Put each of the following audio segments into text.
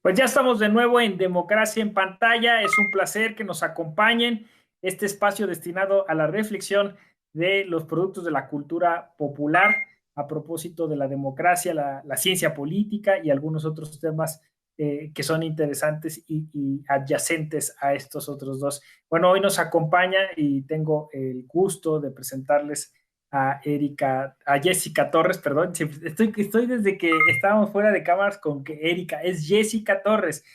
Pues ya estamos de nuevo en Democracia en Pantalla. Es un placer que nos acompañen este espacio destinado a la reflexión de los productos de la cultura popular a propósito de la democracia, la ciencia política y algunos otros temas que son interesantes y adyacentes a estos otros dos. Bueno, hoy nos acompaña y tengo el gusto de presentarles a Jessica Torres, perdón, estoy desde que estábamos fuera de cámaras con que Erika, es Jessica Torres.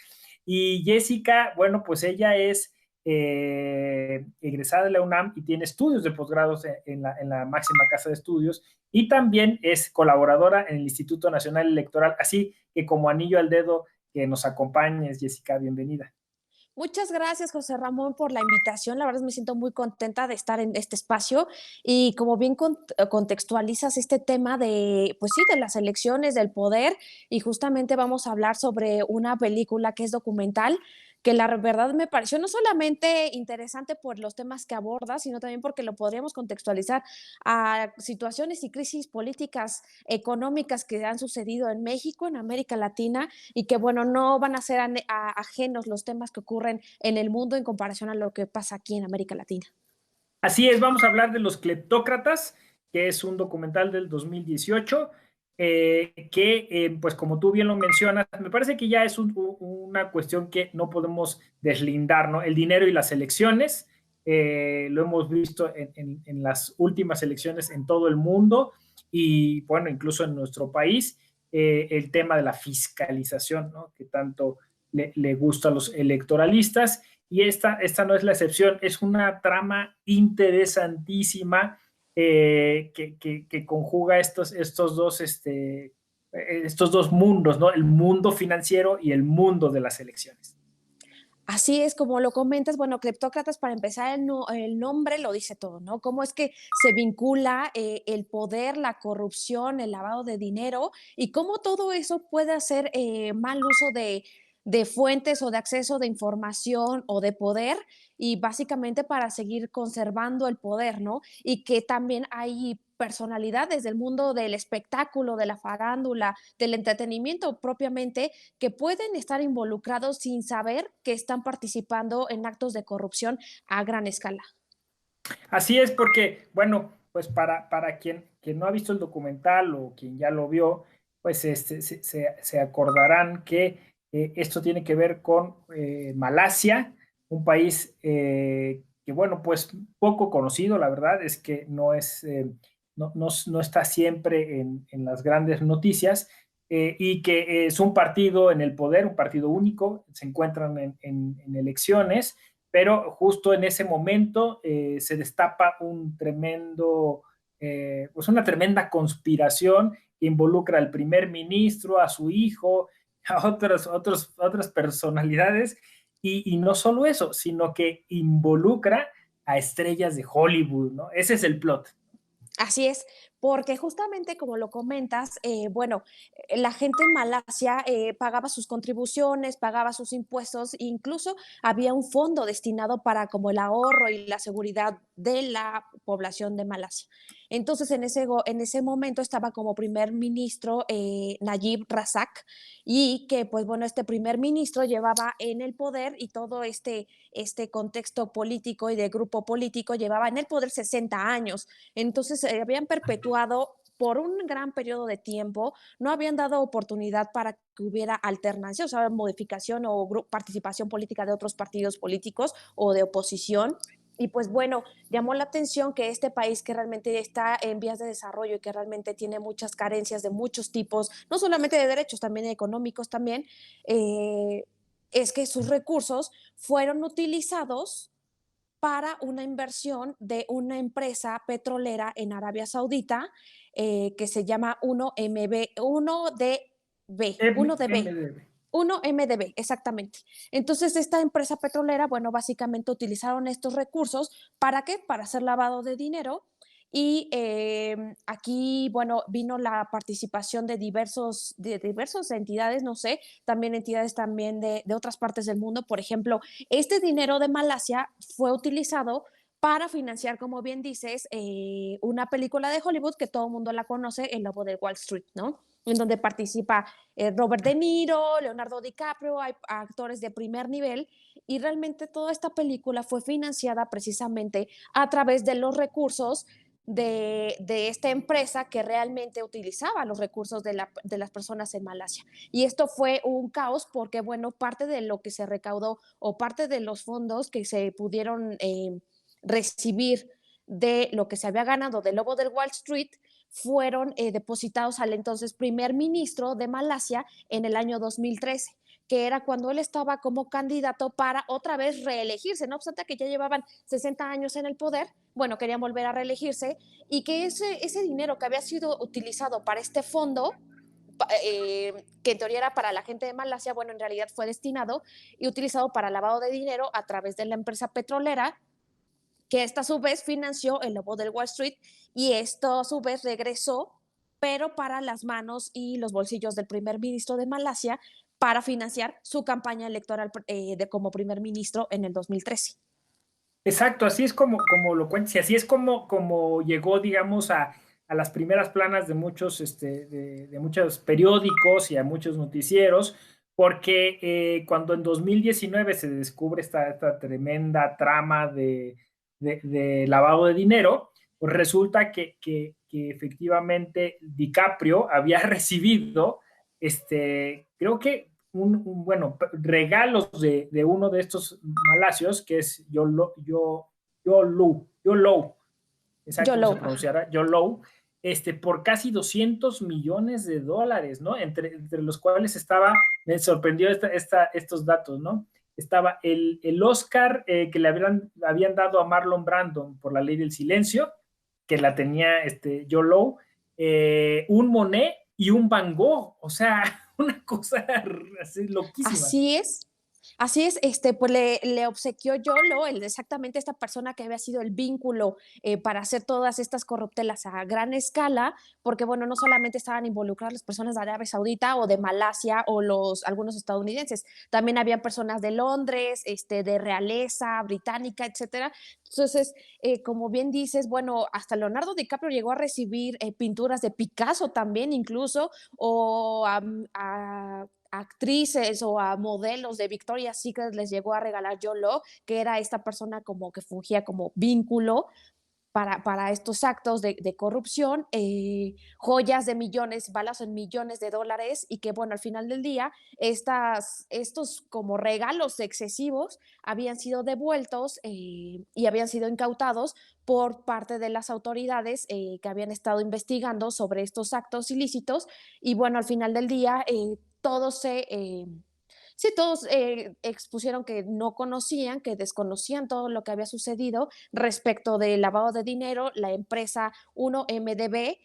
Y Jessica, bueno, pues ella es egresada de la UNAM y tiene estudios de posgrados en la máxima casa de estudios y también es colaboradora en el Instituto Nacional Electoral, así que como anillo al dedo que nos acompañes, Jessica, bienvenida. Muchas gracias, José Ramón, por la invitación. La verdad me siento muy contenta de estar en este espacio y como bien contextualizas este tema de, pues sí, de las elecciones, del poder y justamente vamos a hablar sobre una película que es documental que la verdad me pareció no solamente interesante por los temas que aborda, sino también porque lo podríamos contextualizar a situaciones y crisis políticas, económicas que han sucedido en México, en América Latina y que, bueno, no van a ser ajenos los temas que ocurren en el mundo en comparación a lo que pasa aquí en América Latina. Así es, vamos a hablar de Los Cleptócratas, que es un documental del 2018, pues como tú bien lo mencionas, me parece que ya es una cuestión que no podemos deslindar, ¿no? El dinero y las elecciones, lo hemos visto en las últimas elecciones en todo el mundo y, bueno, incluso en nuestro país, el tema de la fiscalización, ¿no? Que tanto le gusta a los electoralistas y esta no es la excepción, es una trama interesantísima que conjuga estos dos mundos, ¿no? El mundo financiero y el mundo de las elecciones. Así es, como lo comentas, bueno, cleptócratas, para empezar, el nombre lo dice todo, ¿no? Cómo es que se vincula el poder, la corrupción, el lavado de dinero y cómo todo eso puede hacer mal uso de fuentes o de acceso de información o de poder y básicamente para seguir conservando el poder, ¿no? Y que también hay personalidades del mundo del espectáculo, de la farándula, del entretenimiento propiamente, que pueden estar involucrados sin saber que están participando en actos de corrupción a gran escala. Así es porque, bueno, pues para quien no ha visto el documental o quien ya lo vio, pues se acordarán que esto tiene que ver con Malasia, un país que, bueno, pues poco conocido, la verdad es que no está siempre en las grandes noticias y que es un partido en el poder, un partido único, se encuentran en elecciones pero justo en ese momento se destapa pues una tremenda conspiración que involucra al primer ministro, a su hijo, a otras personalidades, y no solo eso, sino que involucra a estrellas de Hollywood, ¿no? Ese es el plot. Así es, porque justamente como lo comentas, bueno, la gente en Malasia pagaba sus contribuciones, pagaba sus impuestos, e incluso había un fondo destinado para como el ahorro y la seguridad de la población de Malasia. Entonces, en ese momento estaba como primer ministro Nayib Razak y que, pues bueno, este primer ministro llevaba en el poder y todo este contexto político y de grupo político llevaba en el poder 60 años. Entonces, se habían perpetuado por un gran periodo de tiempo, no habían dado oportunidad para que hubiera alternancia, o sea, modificación o participación política de otros partidos políticos o de oposición. Y pues bueno, llamó la atención que este país que realmente está en vías de desarrollo y que realmente tiene muchas carencias de muchos tipos, no solamente de derechos, también económicos también, eh, es que sus recursos fueron utilizados para una inversión de una empresa petrolera en Arabia Saudita que se llama 1MB, 1DB, 1DB. MDB. 1MDB, exactamente. Entonces, esta empresa petrolera, bueno, básicamente utilizaron estos recursos, ¿para qué? Para hacer lavado de dinero. Y aquí, bueno, vino la participación de diversas entidades, no sé, también entidades también de otras partes del mundo. Por ejemplo, este dinero de Malasia fue utilizado para financiar, como bien dices, una película de Hollywood que todo el mundo la conoce, El Lobo de Wall Street, ¿no? en donde participa Robert De Niro, Leonardo DiCaprio, hay actores de primer nivel, y realmente toda esta película fue financiada precisamente a través de los recursos de esta empresa que realmente utilizaba los recursos de las personas en Malasia. Y esto fue un caos porque, bueno, parte de lo que se recaudó o parte de los fondos que se pudieron recibir de lo que se había ganado del Lobo del Wall Street fueron depositados al entonces primer ministro de Malasia en el año 2013, que era cuando él estaba como candidato para otra vez reelegirse, no obstante que ya llevaban 60 años en el poder, bueno, querían volver a reelegirse, y que ese dinero que había sido utilizado para este fondo, que en teoría era para la gente de Malasia, bueno, en realidad fue destinado y utilizado para lavado de dinero a través de la empresa petrolera, que esta a su vez financió el Lobo del Wall Street, y esto a su vez regresó, pero para las manos y los bolsillos del primer ministro de Malasia para financiar su campaña electoral como primer ministro en el 2013. Exacto, así es como lo cuentas, y así es como llegó, digamos, a las primeras planas de muchos, de muchos periódicos y a muchos noticieros, porque cuando en 2019 se descubre esta tremenda trama de lavado de dinero, pues resulta que efectivamente DiCaprio había recibido, creo que bueno, regalos de uno de estos malasios, que es Yolo, exacto Yo cómo se lo, pronunciará, Yolo, por casi 200 millones de dólares, ¿no? Entre los cuales me sorprendió estos datos, ¿no? Estaba el Oscar que le habían dado a Marlon Brandon por La Ley del Silencio, que la tenía Yolo, un Monet y un Van Gogh, o sea, una cosa así loquísima. así es. Así es, pues le obsequió Yolo, exactamente esta persona que había sido el vínculo para hacer todas estas corruptelas a gran escala, porque bueno, no solamente estaban involucradas las personas de Arabia Saudita o de Malasia o algunos estadounidenses, también había personas de Londres, de realeza británica, etcétera. Entonces, como bien dices, bueno, hasta Leonardo DiCaprio llegó a recibir pinturas de Picasso también, incluso, o a actrices o a modelos de Victoria's Secret les llegó a regalar Yolo, que era esta persona como que fungía como vínculo para estos actos de corrupción, joyas de millones, balas en millones de dólares, y que bueno, al final del día, estos como regalos excesivos habían sido devueltos y habían sido incautados por parte de las autoridades que habían estado investigando sobre estos actos ilícitos, y bueno, al final del día, todos se... Sí, todos expusieron que no conocían, que desconocían todo lo que había sucedido respecto del lavado de dinero, la empresa 1MDB,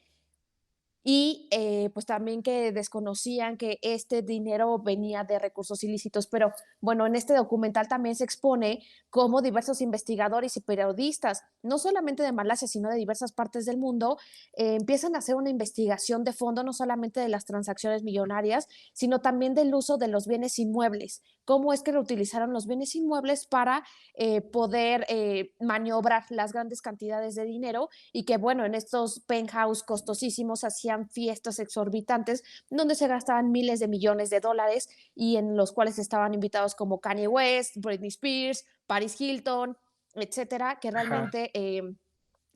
y pues también que desconocían que este dinero venía de recursos ilícitos. Pero bueno, en este documental también se expone cómo diversos investigadores y periodistas, no solamente de Malasia, sino de diversas partes del mundo, empiezan a hacer una investigación de fondo, no solamente de las transacciones millonarias, sino también del uso de los bienes inmuebles. Cómo es que lo utilizaron los bienes inmuebles para poder maniobrar las grandes cantidades de dinero, y que bueno, en estos penthouse costosísimos hacían fiestas exorbitantes donde se gastaban miles de millones de dólares, y en los cuales estaban invitados como Kanye West, Britney Spears, Paris Hilton, etcétera, que Ajá. realmente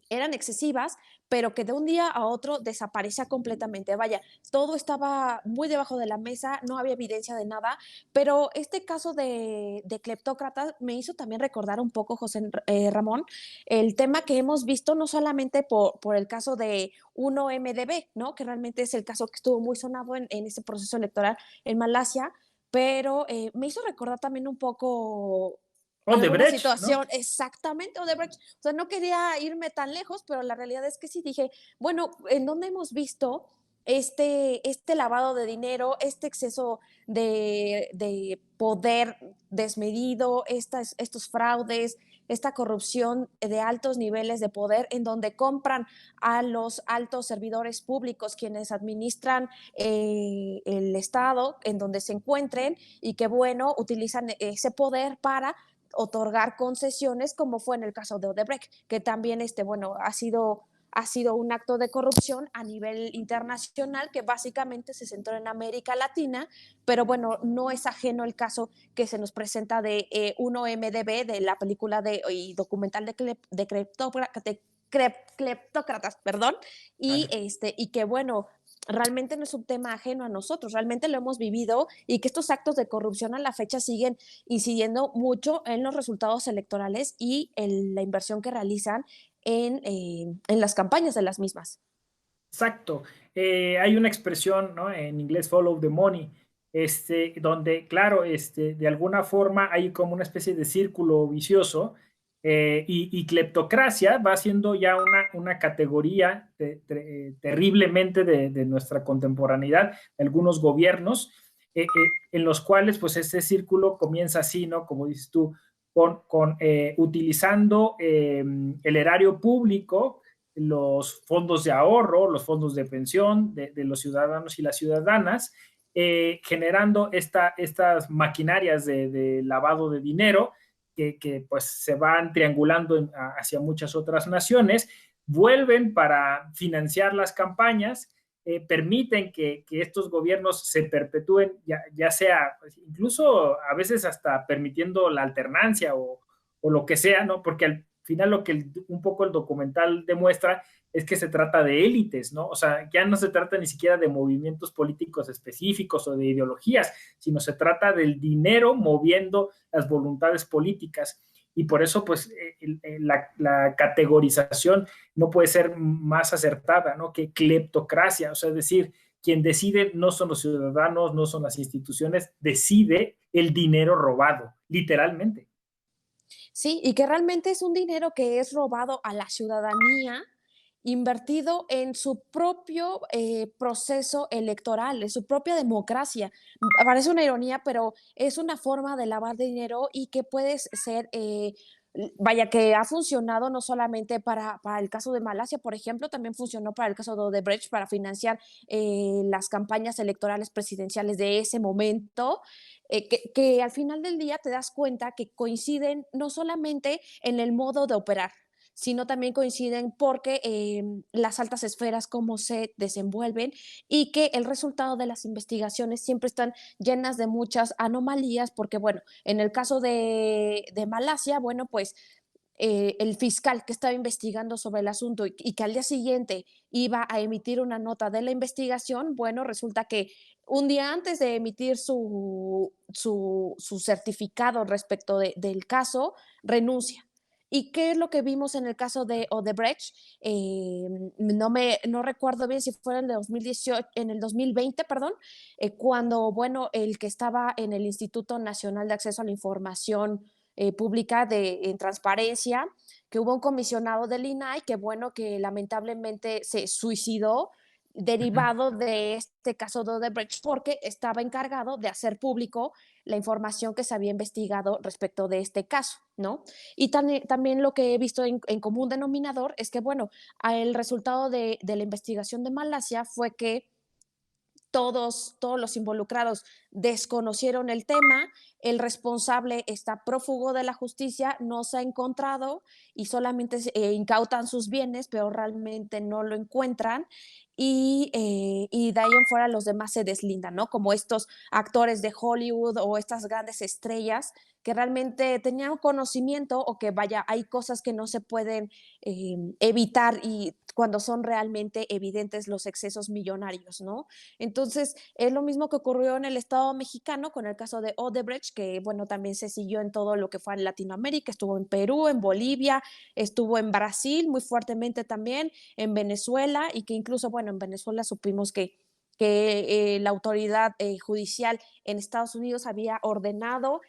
eran excesivas, pero que de un día a otro desaparecía completamente. Vaya, todo estaba muy debajo de la mesa, no había evidencia de nada, pero este caso de cleptócratas me hizo también recordar un poco, José Ramón, el tema que hemos visto no solamente por el caso de 1MDB, ¿no? Que realmente es el caso que estuvo muy sonado en este proceso electoral en Malasia, pero me hizo recordar también un poco alguna Odebrecht, ¿no? situación, exactamente, Odebrecht. O sea, no quería irme tan lejos, pero la realidad es que sí dije, bueno, ¿en dónde hemos visto este lavado de dinero, este exceso de poder desmedido, estos fraudes, esta corrupción de altos niveles de poder, en donde compran a los altos servidores públicos quienes administran el Estado en donde se encuentren, y que, bueno, utilizan ese poder para otorgar concesiones, como fue en el caso de Odebrecht, que también, bueno, ha sido ha sido un acto de corrupción a nivel internacional que básicamente se centró en América Latina, pero bueno, no es ajeno el caso que se nos presenta de 1MDB, de la película y documental de cleptócratas, perdón, Vale. y que bueno, realmente no es un tema ajeno a nosotros, realmente lo hemos vivido y que estos actos de corrupción a la fecha siguen incidiendo mucho en los resultados electorales y en la inversión que realizan en las campañas de las mismas. Exacto. Hay una expresión, ¿no? En inglés, follow the money, donde, claro, de alguna forma hay como una especie de círculo vicioso, y cleptocracia va siendo ya una categoría terriblemente de nuestra contemporaneidad, de algunos gobiernos, en los cuales pues este círculo comienza así, ¿no? Como dices tú, utilizando el erario público, los fondos de ahorro, los fondos de pensión de los ciudadanos y las ciudadanas, generando estas maquinarias de lavado de dinero que pues se van triangulando hacia muchas otras naciones, vuelven para financiar las campañas, permiten que estos gobiernos se perpetúen, ya sea, pues, incluso a veces hasta permitiendo la alternancia o lo que sea, ¿no? Porque al final lo que un poco el documental demuestra es que se trata de élites, ¿no? O sea, ya no se trata ni siquiera de movimientos políticos específicos o de ideologías, sino se trata del dinero moviendo las voluntades políticas. Y por eso, pues, la categorización no puede ser más acertada, ¿no? Que cleptocracia, o sea, es decir, quien decide no son los ciudadanos, no son las instituciones, decide el dinero robado, literalmente. Sí, y que realmente es un dinero que es robado a la ciudadanía, invertido en su propio proceso electoral, en su propia democracia. Parece una ironía, pero es una forma de lavar dinero y que puede ser, vaya, que ha funcionado no solamente para el caso de Malasia, por ejemplo, también funcionó para el caso de Odebrecht para financiar las campañas electorales presidenciales de ese momento, que al final del día te das cuenta que coinciden no solamente en el modo de operar, sino también coinciden porque las altas esferas, cómo se desenvuelven y que el resultado de las investigaciones siempre están llenas de muchas anomalías, porque bueno, en el caso de Malasia, bueno, pues el fiscal que estaba investigando sobre el asunto y que al día siguiente iba a emitir una nota de la investigación, bueno, resulta que un día antes de emitir su certificado respecto del caso, renuncia. ¿Y qué es lo que vimos en el caso de Odebrecht? No recuerdo bien si fue en el 2018, en el 2020, perdón, cuando, bueno, el que estaba en el Instituto Nacional de Acceso a la Información pública en transparencia, que hubo un comisionado del INAI que, bueno, que lamentablemente se suicidó derivado de este caso de Odebrecht porque estaba encargado de hacer público la información que se había investigado respecto de este caso, ¿no? Y también lo que he visto en común denominador es que, bueno, el resultado de la investigación de Malasia fue que todos los involucrados desconocieron el tema, el responsable está prófugo de la justicia, no se ha encontrado y solamente incautan sus bienes, pero realmente no lo encuentran. Y de ahí en fuera los demás se deslindan, ¿no? Como estos actores de Hollywood o estas grandes estrellas que realmente tenían conocimiento o que vaya, hay cosas que no se pueden evitar y cuando son realmente evidentes los excesos millonarios, ¿no? Entonces, es lo mismo que ocurrió en el Estado mexicano con el caso de Odebrecht, que bueno, también se siguió en todo lo que fue en Latinoamérica, estuvo en Perú, en Bolivia, estuvo en Brasil muy fuertemente también, en Venezuela, y que incluso, bueno, en Venezuela supimos que la autoridad judicial en Estados Unidos había ordenado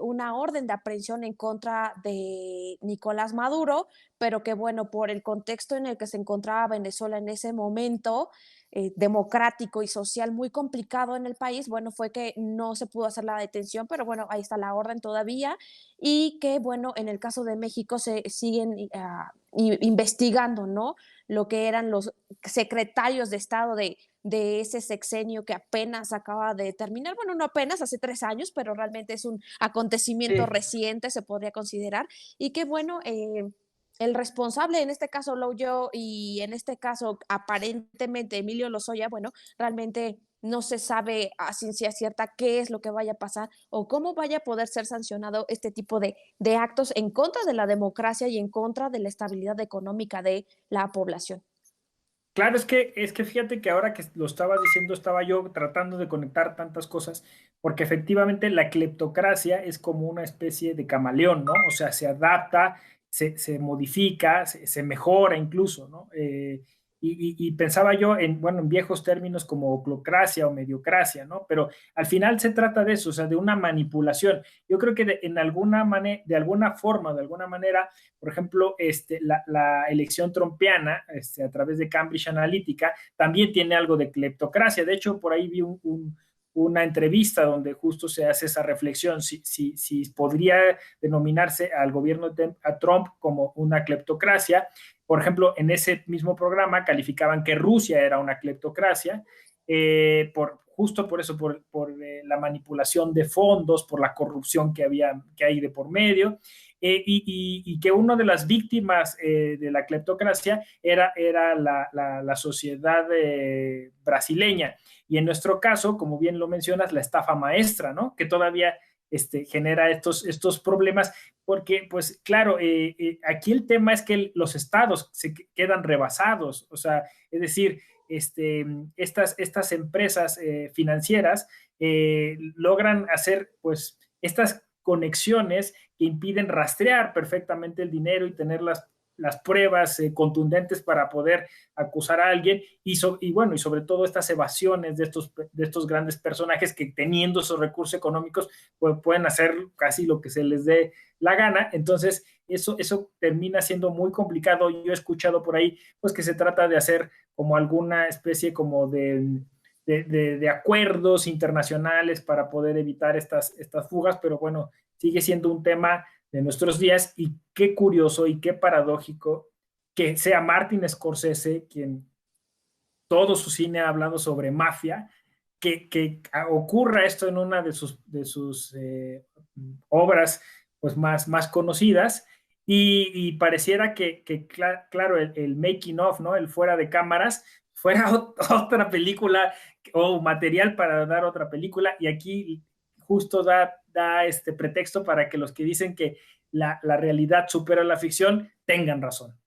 una orden de aprehensión en contra de Nicolás Maduro, pero que bueno, por el contexto en el que se encontraba Venezuela en ese momento, democrático y social muy complicado en el país, bueno, fue que no se pudo hacer la detención, pero bueno, ahí está la orden todavía y que bueno, en el caso de México se siguen investigando, ¿no? Lo que eran los secretarios de Estado de ese sexenio que apenas acaba de terminar, bueno, no apenas, hace 3 años, pero realmente es un acontecimiento Sí. reciente, se podría considerar, y que bueno, el responsable, en este caso Loyo, y en este caso aparentemente Emilio Lozoya, bueno, realmente no se sabe a ciencia cierta qué es lo que vaya a pasar o cómo vaya a poder ser sancionado este tipo de actos en contra de la democracia y en contra de la estabilidad económica de la población. Claro, es que fíjate que ahora que lo estabas diciendo, estaba yo tratando de conectar tantas cosas, porque efectivamente la cleptocracia es como una especie de camaleón, ¿no? O sea, se adapta, se modifica, se mejora incluso, ¿no? Y pensaba yo en, bueno, en viejos términos como oclocracia o mediocracia, ¿no? Pero al final se trata de eso, o sea, de una manipulación. Yo creo que en alguna manera, de alguna forma, de alguna manera, por ejemplo, la elección trompiana a través de Cambridge Analytica también tiene algo de cleptocracia. De hecho, por ahí vi una entrevista donde justo se hace esa reflexión, si podría denominarse al gobierno de a Trump como una cleptocracia. Por ejemplo, en ese mismo programa calificaban que Rusia era una cleptocracia, justo por eso, por la manipulación de fondos, por la corrupción que hay de por medio, y que una de las víctimas de la cleptocracia era la sociedad brasileña. Y en nuestro caso, como bien lo mencionas, la estafa maestra, ¿no? Que todavía genera estos problemas, porque, pues, claro, aquí el tema es que los estados se quedan rebasados, o sea, es decir, estas empresas financieras logran hacer, pues, estas conexiones que impiden rastrear perfectamente el dinero y tener las pruebas contundentes para poder acusar a alguien y sobre todo estas evasiones de estos grandes personajes que teniendo esos recursos económicos pues, pueden hacer casi lo que se les dé la gana. Entonces eso termina siendo muy complicado. Yo he escuchado por ahí pues que se trata de hacer como alguna especie como de acuerdos internacionales para poder evitar estas fugas, pero bueno, sigue siendo un tema de nuestros días y qué curioso y qué paradójico que sea Martin Scorsese quien todo su cine ha hablado sobre mafia, que ocurra esto en una de sus obras pues más conocidas y pareciera que claro, el making of, ¿no? El fuera de cámaras, fuera otra película o material para dar otra película y aquí justo da este pretexto para que los que dicen que la realidad supera la ficción tengan razón.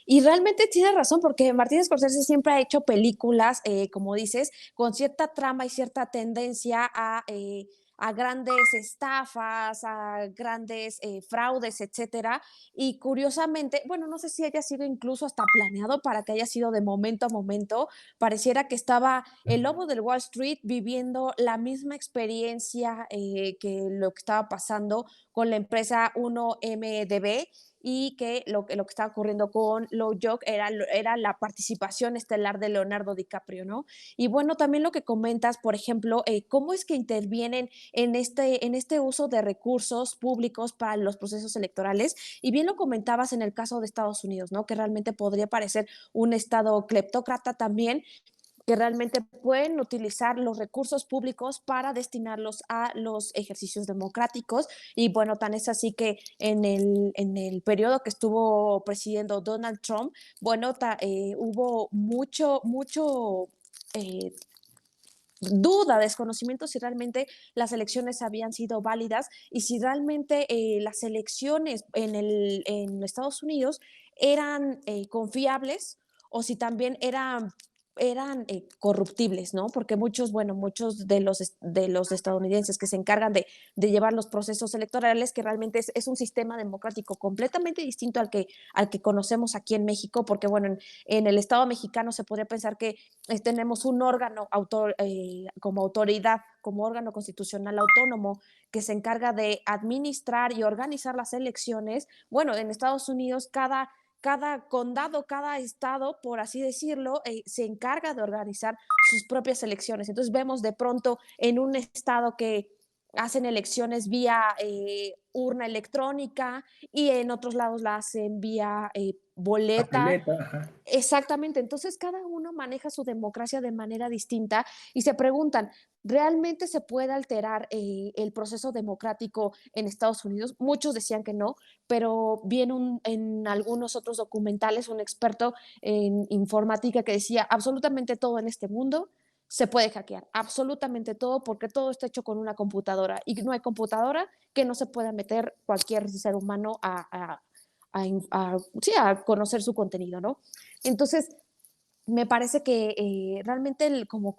Y realmente tiene razón, porque Martin Scorsese siempre ha hecho películas, como dices, con cierta trama y cierta tendencia a grandes estafas, a grandes fraudes, etcétera. Y curiosamente, bueno, no sé si haya sido incluso hasta planeado para que haya sido de momento a momento, pareciera que estaba el lobo del Wall Street viviendo la misma experiencia que lo que estaba pasando con la empresa 1MDB y que lo que estaba ocurriendo con Low Joke era la participación estelar de Leonardo DiCaprio, ¿no? Y bueno, también lo que comentas, por ejemplo, cómo es que intervienen en este uso de recursos públicos para los procesos electorales. Y bien lo comentabas en el caso de Estados Unidos, ¿no? Que realmente podría parecer un estado cleptócrata también, que realmente pueden utilizar los recursos públicos para destinarlos a los ejercicios democráticos. Y bueno, tan es así que en el periodo que estuvo presidiendo Donald Trump, bueno, hubo mucho eh, duda, desconocimiento si realmente las elecciones habían sido válidas y si realmente las elecciones en Estados Unidos eran confiables o si también eran corruptibles, ¿no? Porque muchos de los estadounidenses que se encargan de llevar los procesos electorales, que realmente es un sistema democrático completamente distinto al que conocemos aquí en México, porque bueno, en el Estado mexicano se podría pensar que tenemos un órgano como autoridad, como órgano constitucional autónomo que se encarga de administrar y organizar las elecciones. Bueno, en Estados Unidos cada condado, cada estado, por así decirlo, se encarga de organizar sus propias elecciones. Entonces vemos de pronto en un estado que hacen elecciones vía urna electrónica y en otros lados la hacen vía boleta. Papeleta, ajá. Exactamente, entonces cada uno maneja su democracia de manera distinta y se preguntan, ¿realmente se puede alterar el proceso democrático en Estados Unidos? Muchos decían que no, pero vi en algunos otros documentales un experto en informática que decía, absolutamente todo en este mundo se puede hackear, absolutamente todo, porque todo está hecho con una computadora y no hay computadora que no se pueda meter cualquier ser humano sí, a conocer su contenido, ¿no? Entonces, me parece que realmente, como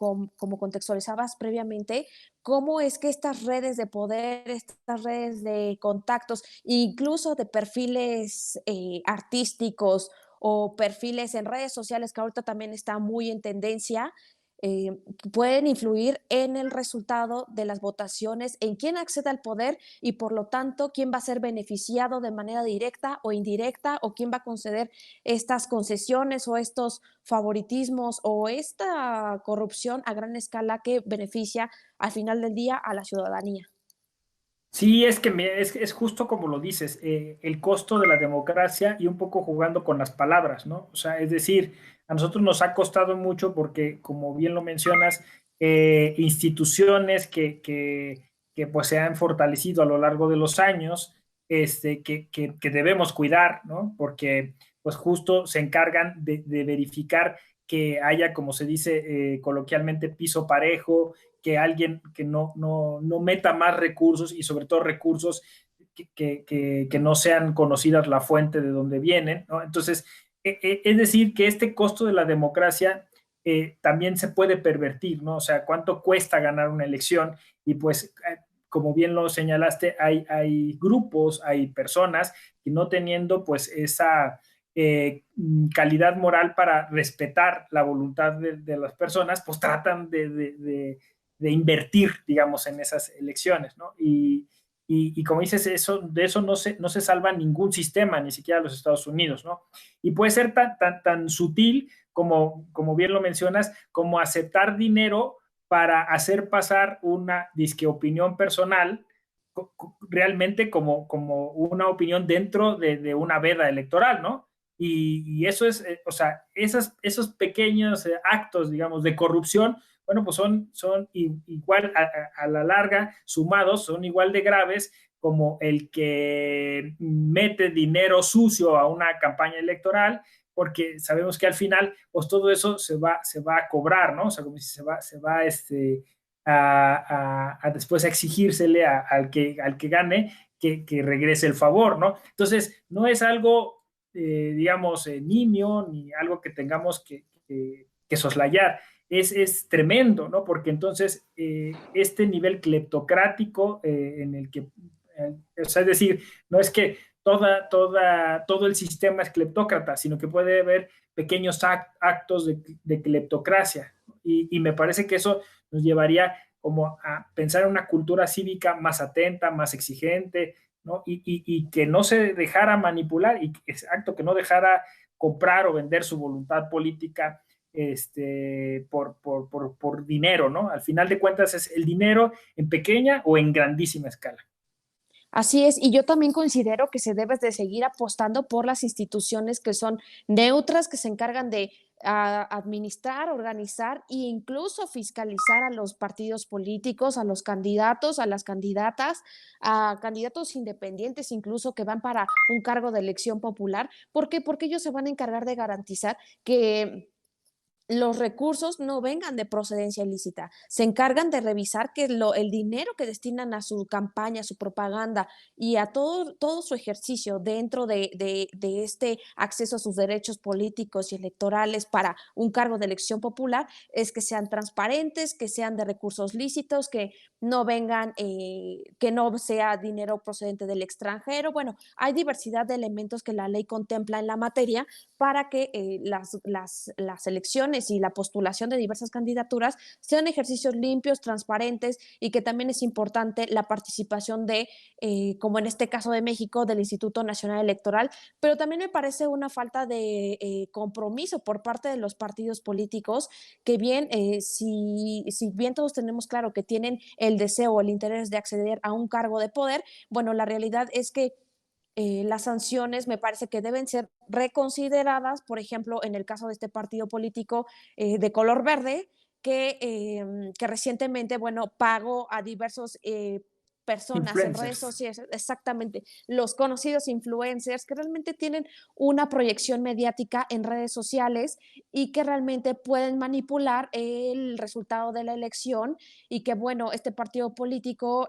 contextualizabas previamente, cómo es que estas redes de poder, estas redes de contactos, incluso de perfiles artísticos o perfiles en redes sociales, que ahorita también está muy en tendencia, eh, pueden influir en el resultado de las votaciones, en quién accede al poder y por lo tanto quién va a ser beneficiado de manera directa o indirecta o quién va a conceder estas concesiones o estos favoritismos o esta corrupción a gran escala que beneficia al final del día a la ciudadanía. Sí, es que es justo como lo dices, el costo de la democracia y un poco jugando con las palabras, ¿no? O sea, es decir, a nosotros nos ha costado mucho porque, como bien lo mencionas, instituciones que pues se han fortalecido a lo largo de los años, que debemos cuidar, ¿no? Porque pues justo se encargan de verificar que haya, como se dice coloquialmente, piso parejo, que alguien que no meta más recursos y sobre todo recursos que no sean conocidas la fuente de donde vienen, ¿no? Entonces, es decir, que este costo de la democracia también se puede pervertir, ¿no? O sea, cuánto cuesta ganar una elección y pues, como bien lo señalaste, hay grupos, hay personas que no teniendo pues esa calidad moral para respetar la voluntad de las personas, pues tratan de invertir, digamos, en esas elecciones, ¿no? Y como dices, de eso no se salva ningún sistema, ni siquiera los Estados Unidos, ¿no? Y puede ser tan sutil como bien lo mencionas, como aceptar dinero para hacer pasar una disque opinión personal realmente como una opinión dentro de una veda electoral, ¿no? Y eso es, o sea, esos pequeños actos, digamos, de corrupción, bueno, pues son igual a la larga, sumados, son igual de graves como el que mete dinero sucio a una campaña electoral, porque sabemos que al final, pues todo eso se va a cobrar, ¿no? O sea, como si se va a después a exigírsele al que gane que regrese el favor, ¿no? Entonces, no es algo, digamos, nimio ni algo que tengamos que soslayar. Es tremendo, ¿no? Porque entonces este nivel cleptocrático en el que, o sea, es decir, no es que todo el sistema es cleptócrata, sino que puede haber pequeños actos de cleptocracia. Y me parece que eso nos llevaría como a pensar en una cultura cívica más atenta, más exigente, ¿no? Y que no se dejara manipular y exacto, que no dejara comprar o vender su voluntad política por dinero, ¿no? Al final de cuentas es el dinero en pequeña o en grandísima escala. Así es, y yo también considero que se debe de seguir apostando por las instituciones que son neutras, que se encargan de administrar, organizar e incluso fiscalizar a los partidos políticos, a los candidatos, a las candidatas, a candidatos independientes incluso que van para un cargo de elección popular. ¿Por qué? Porque ellos se van a encargar de garantizar que los recursos no vengan de procedencia ilícita. Se encargan de revisar que el dinero que destinan a su campaña, a su propaganda y a todo su ejercicio dentro de este acceso a sus derechos políticos y electorales para un cargo de elección popular es que sean transparentes, que sean de recursos lícitos, que no vengan, que no sea dinero procedente del extranjero. Bueno, hay diversidad de elementos que la ley contempla en la materia para que las elecciones y la postulación de diversas candidaturas sean ejercicios limpios, transparentes y que también es importante la participación como en este caso de México, del Instituto Nacional Electoral, pero también me parece una falta de compromiso por parte de los partidos políticos, que bien, si bien todos tenemos claro que tienen el deseo o el interés de acceder a un cargo de poder, bueno, la realidad es que las sanciones me parece que deben ser reconsideradas, por ejemplo, en el caso de este partido político de color verde, que recientemente, bueno, pagó a diversos personas en redes Influencers. sociales, exactamente, los conocidos influencers que realmente tienen una proyección mediática en redes sociales y que realmente pueden manipular el resultado de la elección y que, bueno, este partido político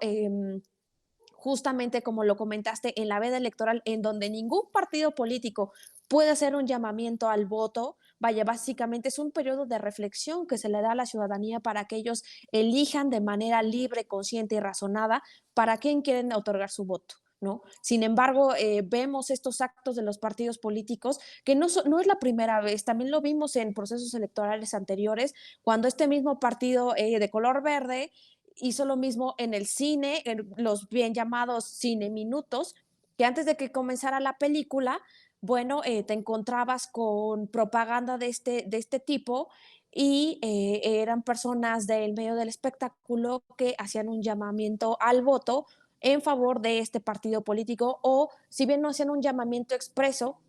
justamente como lo comentaste, en la veda electoral, en donde ningún partido político puede hacer un llamamiento al voto, vaya, básicamente es un periodo de reflexión que se le da a la ciudadanía para que ellos elijan de manera libre, consciente y razonada para quién quieren otorgar su voto. ¿No? Sin embargo, vemos estos actos de los partidos políticos que no es la primera vez, también lo vimos en procesos electorales anteriores, cuando este mismo partido de color verde hizo lo mismo en el cine, en los bien llamados cine minutos, que antes de que comenzara la película, bueno, te encontrabas con propaganda de este tipo y eran personas del medio del espectáculo que hacían un llamamiento al voto en favor de este partido político o si bien no hacían un llamamiento expreso,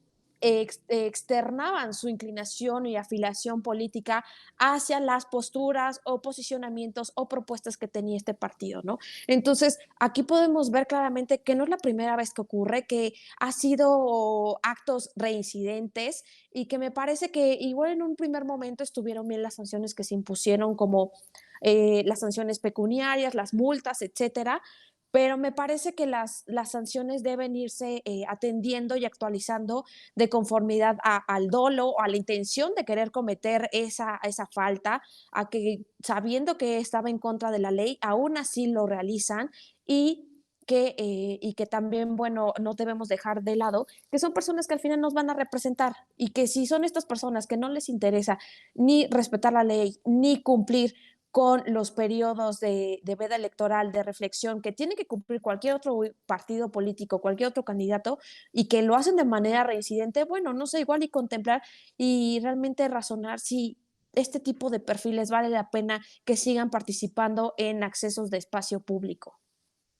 externaban su inclinación y afiliación política hacia las posturas o posicionamientos o propuestas que tenía este partido, ¿no? Entonces, aquí podemos ver claramente que no es la primera vez que ocurre, que ha sido actos reincidentes y que me parece que igual en un primer momento estuvieron bien las sanciones que se impusieron, como las sanciones pecuniarias, las multas, etcétera, pero me parece que las sanciones deben irse atendiendo y actualizando de conformidad al dolo o a la intención de querer cometer esa falta, a que sabiendo que estaba en contra de la ley, aún así lo realizan y que también, bueno, no debemos dejar de lado que son personas que al final nos van a representar y que si son estas personas que no les interesa ni respetar la ley, ni cumplir con los periodos de veda electoral, de reflexión, que tiene que cumplir cualquier otro partido político, cualquier otro candidato, y que lo hacen de manera reincidente, bueno, no sé, igual y contemplar y realmente razonar si este tipo de perfiles vale la pena que sigan participando en accesos de espacio público.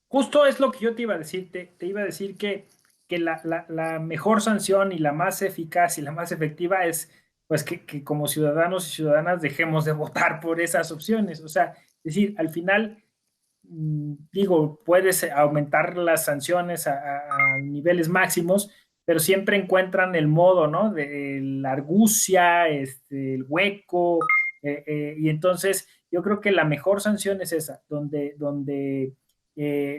Justo es lo que yo te iba a decir. Te iba a decir que la mejor sanción y la más eficaz y la más efectiva es pues que como ciudadanos y ciudadanas dejemos de votar por esas opciones. O sea, es decir, al final, digo, puedes aumentar las sanciones a niveles máximos, pero siempre encuentran el modo, ¿no? De la argucia, el hueco, y entonces yo creo que la mejor sanción es esa, donde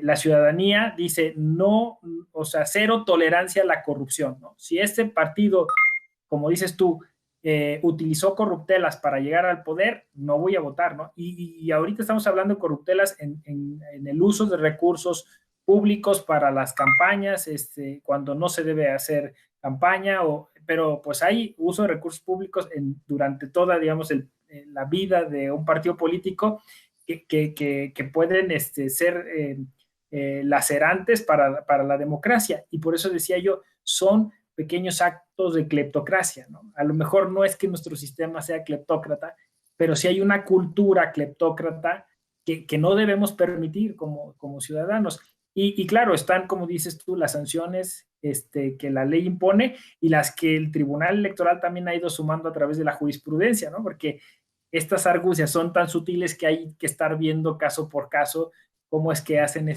la ciudadanía dice no, o sea, cero tolerancia a la corrupción, ¿no? Si este partido, como dices tú, utilizó corruptelas para llegar al poder, no voy a votar, ¿no? Y ahorita estamos hablando de corruptelas en el uso de recursos públicos para las campañas, cuando no se debe hacer campaña, pero pues hay uso de recursos públicos durante toda, digamos, la vida de un partido político que pueden ser lacerantes para la democracia. Y por eso decía yo, son pequeños actos de cleptocracia, ¿no? A lo mejor no es que nuestro sistema sea cleptócrata, pero sí hay una cultura cleptócrata que no debemos permitir como ciudadanos. Y claro, están, como dices tú, las sanciones que la ley impone y las que el Tribunal Electoral también ha ido sumando a través de la jurisprudencia, ¿no? Porque estas argucias son tan sutiles que hay que estar viendo caso por caso cómo es que hacen,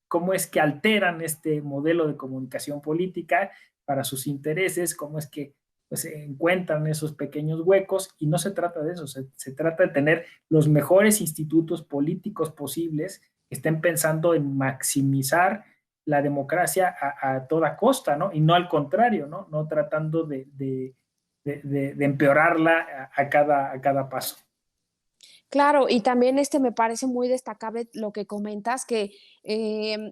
cómo es que alteran este modelo de comunicación política para sus intereses, cómo es que pues, encuentran esos pequeños huecos y no se trata de eso, se trata de tener los mejores institutos políticos posibles que estén pensando en maximizar la democracia a toda costa, ¿no? Y no al contrario, ¿no? No tratando de empeorarla a cada paso. Claro, y también me parece muy destacable lo que comentas, que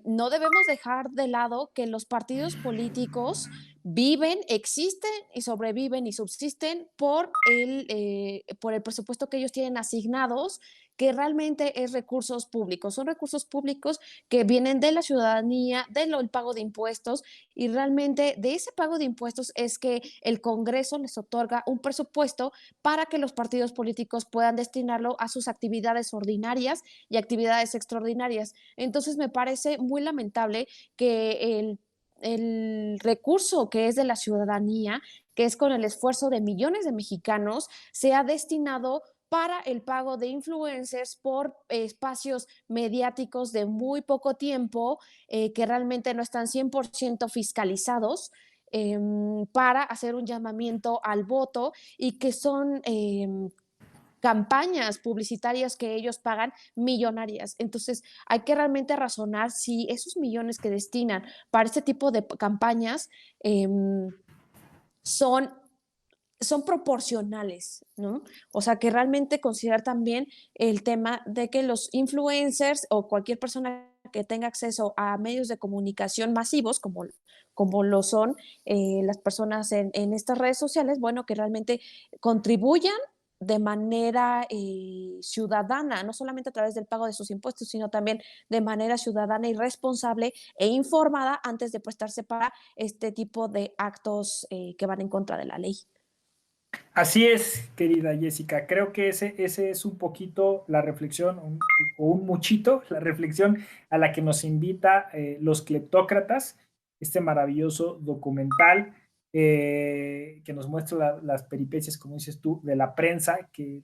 no debemos dejar de lado que los partidos políticos viven, existen y sobreviven y subsisten por el presupuesto que ellos tienen asignados, que realmente es recursos públicos. Son recursos públicos que vienen de la ciudadanía, del pago de impuestos, y realmente de ese pago de impuestos es que el Congreso les otorga un presupuesto para que los partidos políticos puedan destinarlo a sus actividades ordinarias y actividades extraordinarias. Entonces me parece muy lamentable que el recurso que es de la ciudadanía, que es con el esfuerzo de millones de mexicanos, sea destinado para el pago de influencers por espacios mediáticos de muy poco tiempo, que realmente no están 100% fiscalizados, para hacer un llamamiento al voto y que son campañas publicitarias que ellos pagan millonarias. Entonces, hay que realmente razonar si esos millones que destinan para este tipo de campañas eh, son son proporcionales, ¿no? O sea, que realmente considerar también el tema de que los influencers o cualquier persona que tenga acceso a medios de comunicación masivos, como lo son las personas en estas redes sociales, bueno, que realmente contribuyan de manera ciudadana, no solamente a través del pago de sus impuestos, sino también de manera ciudadana y responsable e informada antes de prestarse para este tipo de actos que van en contra de la ley. Así es, querida Jessica. Creo que ese es un poquito la reflexión, o un muchito, la reflexión a la que nos invita Los Cleptócratas, este maravilloso documental que nos muestra las peripecias, como dices tú, de la prensa que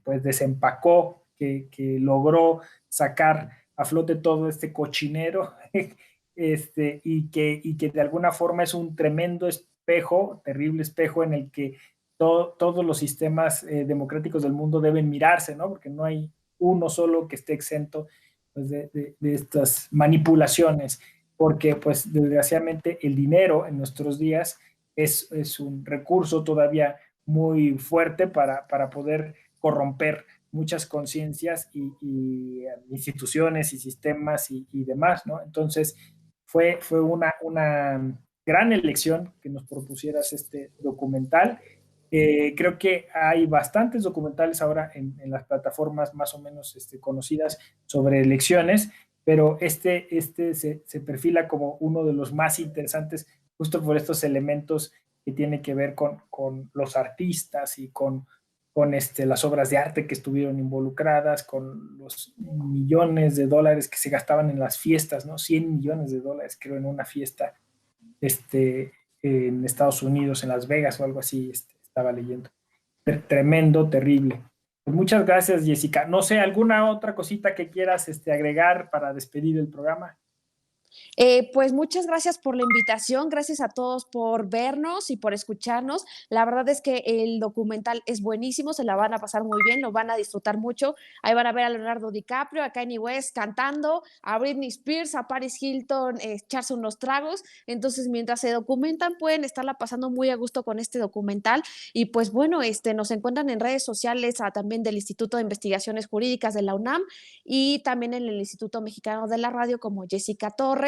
pues desempacó, que logró sacar a flote todo este cochinero y que de alguna forma es un tremendo espejo, terrible espejo en el que todos los sistemas democráticos del mundo deben mirarse, ¿no? Porque no hay uno solo que esté exento pues, de estas manipulaciones, porque pues desgraciadamente el dinero en nuestros días es un recurso todavía muy fuerte para poder corromper muchas conciencias y instituciones y sistemas y demás, ¿no? Entonces, fue una gran elección que nos propusieras este documental. Creo que hay bastantes documentales ahora en las plataformas más o menos conocidas sobre elecciones, pero se perfila como uno de los más interesantes justo por estos elementos que tienen que ver con los artistas y con las obras de arte que estuvieron involucradas, con los millones de dólares que se gastaban en las fiestas, ¿no? 100 millones de dólares, creo, en una fiesta en Estados Unidos, en Las Vegas o algo así, estaba leyendo. Tremendo, terrible. Pues muchas gracias, Jessica. No sé, ¿alguna otra cosita que quieras agregar para despedir el programa? Pues muchas gracias por la invitación, gracias a todos por vernos y por escucharnos. La verdad es que el documental es buenísimo, se la van a pasar muy bien, lo van a disfrutar mucho. Ahí van a ver a Leonardo DiCaprio, a Kanye West cantando, a Britney Spears, a Paris Hilton echarse unos tragos. Entonces, mientras se documentan, pueden estarla pasando muy a gusto con este documental. Y pues bueno, nos encuentran en redes sociales también del Instituto de Investigaciones Jurídicas de la UNAM y también en el Instituto Mexicano de la Radio como Jessica Torres.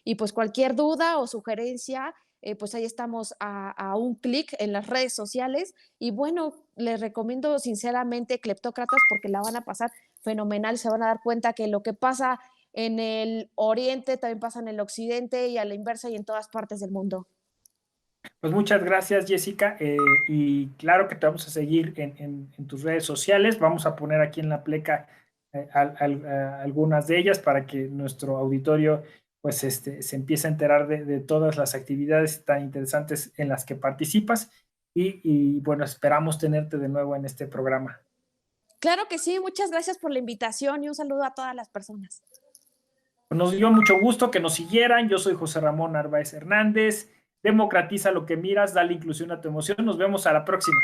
Y pues cualquier duda o sugerencia, pues ahí estamos a un clic en las redes sociales. Y bueno, les recomiendo sinceramente Cleptócratas porque la van a pasar fenomenal. Se van a dar cuenta que lo que pasa en el oriente también pasa en el occidente y a la inversa y en todas partes del mundo. Pues muchas gracias, Jessica. Y claro que te vamos a seguir en tus redes sociales. Vamos a poner aquí en la pleca algunas de ellas para que nuestro auditorio pues se empiece a enterar de todas las actividades tan interesantes en las que participas. Y bueno, esperamos tenerte de nuevo en este programa. Claro que sí, muchas gracias por la invitación y un saludo a todas las personas. Nos dio mucho gusto que nos siguieran. Yo soy José Ramón Narváez Hernández. Democratiza lo que miras, dale inclusión a tu emoción. Nos vemos a la próxima.